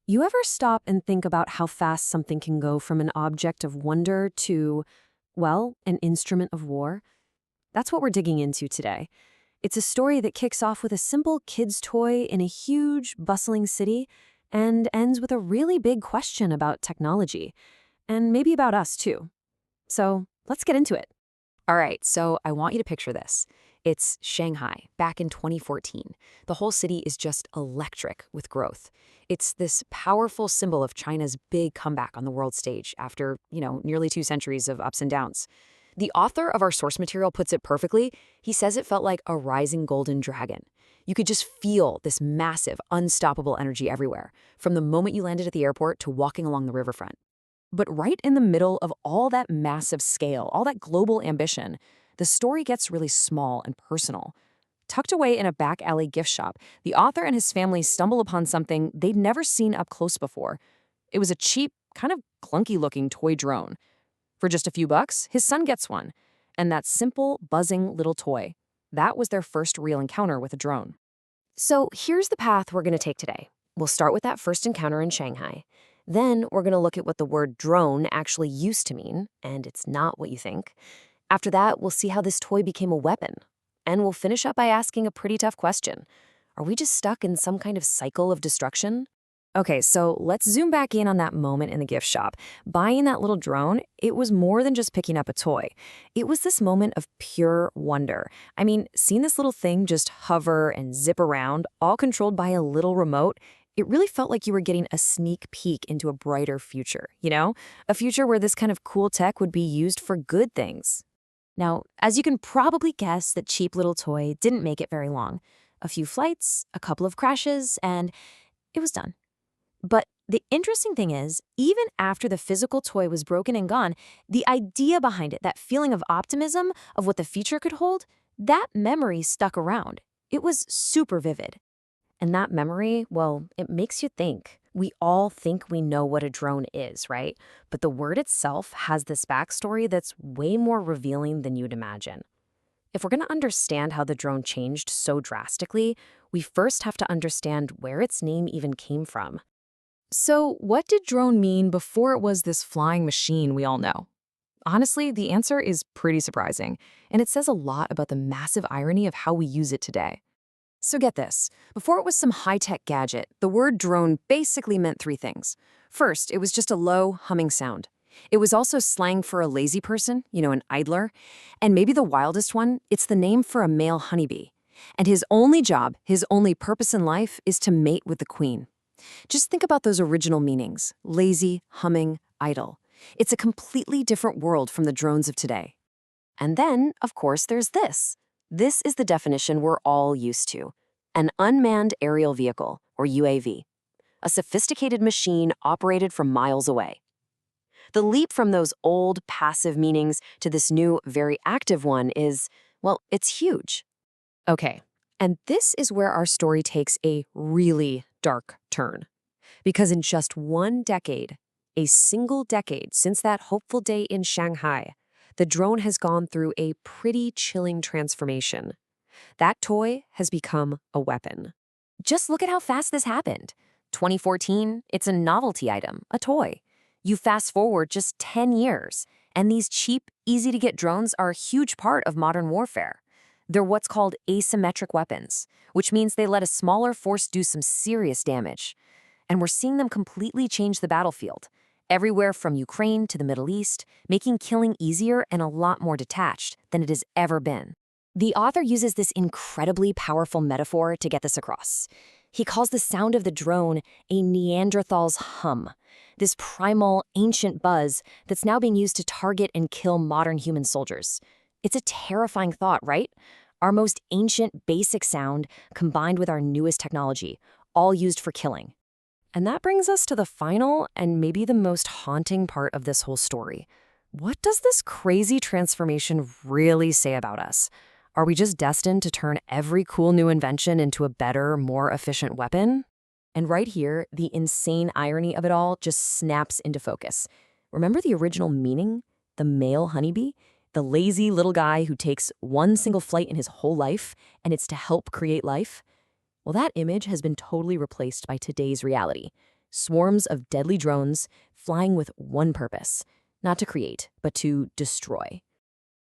You ever stop and think about how fast something can go from an object of wonder to, well, an instrument of war? That's what we're digging into today. It's a story that kicks off with a simple kid's toy in a huge, bustling city and ends with a really big question about technology, and maybe about us too. So let's get into it. All right, so I want you to picture this. It's Shanghai, back in 2014. The whole city is just electric with growth. It's this powerful symbol of China's big comeback on the world stage after, nearly 2 centuries of ups and downs. The author of our source material puts it perfectly. He says it felt like a rising golden dragon. You could just feel this massive, unstoppable energy everywhere, from the moment you landed at the airport to walking along the riverfront. But right in the middle of all that massive scale, all that global ambition, the story gets really small and personal. Tucked away in a back alley gift shop, the author and his family stumble upon something they'd never seen up close before. It was a cheap, kind of clunky-looking toy drone. For just a few bucks, his son gets one. And that simple, buzzing little toy. That was their first real encounter with a drone. So here's the path we're going to take today. We'll start with that first encounter in Shanghai. Then we're going to look at what the word drone actually used to mean, and it's not what you think. After that, we'll see how this toy became a weapon. And we'll finish up by asking a pretty tough question. Are we just stuck in some kind of cycle of destruction? Okay, so let's zoom back in on that moment in the gift shop. Buying that little drone, it was more than just picking up a toy. It was this moment of pure wonder. I mean, seeing this little thing just hover and zip around, all controlled by a little remote, it really felt like you were getting a sneak peek into a brighter future, you know? A future where this kind of cool tech would be used for good things. Now, as you can probably guess, that cheap little toy didn't make it very long. A few flights, a couple of crashes, and it was done. But the interesting thing is, even after the physical toy was broken and gone, the idea behind it, that feeling of optimism of what the future could hold, that memory stuck around. It was super vivid. And that memory, well, it makes you think. We all think we know what a drone is, right? But the word itself has this backstory that's way more revealing than you'd imagine. If we're going to understand how the drone changed so drastically, we first have to understand where its name even came from. So, what did drone mean before it was this flying machine we all know? Honestly, the answer is pretty surprising, and it says a lot about the massive irony of how we use it today. So get this. Before it was some high-tech gadget, the word drone basically meant three things. First, it was just a low, humming sound. It was also slang for a lazy person, an idler. And maybe the wildest one, it's the name for a male honeybee. And his only job, his only purpose in life, is to mate with the queen. Just think about those original meanings: lazy, humming, idle. It's a completely different world from the drones of today. And then, of course, there's this. This is the definition we're all used to: an unmanned aerial vehicle, or UAV. A sophisticated machine operated from miles away. The leap from those old, passive meanings to this new, very active one is, well, it's huge. Okay, and this is where our story takes a really dark turn. Because in just one decade, a single decade since that hopeful day in Shanghai, the drone has gone through a pretty chilling transformation. That toy has become a weapon. Just look at how fast this happened. 2014, it's a novelty item, a toy. You fast forward just 10 years, and these cheap, easy-to-get drones are a huge part of modern warfare. They're what's called asymmetric weapons, which means they let a smaller force do some serious damage. And we're seeing them completely change the battlefield, everywhere from Ukraine to the Middle East, making killing easier and a lot more detached than it has ever been. The author uses this incredibly powerful metaphor to get this across. He calls the sound of the drone a Neanderthal's hum, this primal, ancient buzz that's now being used to target and kill modern human soldiers. It's a terrifying thought, right? Our most ancient, basic sound combined with our newest technology, all used for killing. And that brings us to the final and maybe the most haunting part of this whole story. What does this crazy transformation really say about us? Are we just destined to turn every cool new invention into a better, more efficient weapon? And right here, the insane irony of it all just snaps into focus. Remember the original meaning? The male honeybee? The lazy little guy who takes one single flight in his whole life, and it's to help create life? Well, that image has been totally replaced by today's reality. Swarms of deadly drones flying with one purpose, not to create, but to destroy.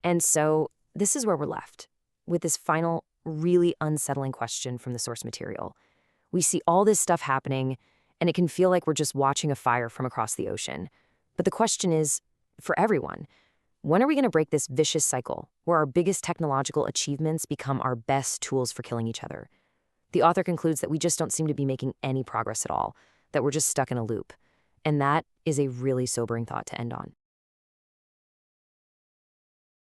And so this is where we're left, with this final, really unsettling question from the source material. We see all this stuff happening, and it can feel like we're just watching a fire from across the ocean. But the question is, for everyone, when are we going to break this vicious cycle where our biggest technological achievements become our best tools for killing each other? The author concludes that we just don't seem to be making any progress at all, that we're just stuck in a loop. And that is a really sobering thought to end on.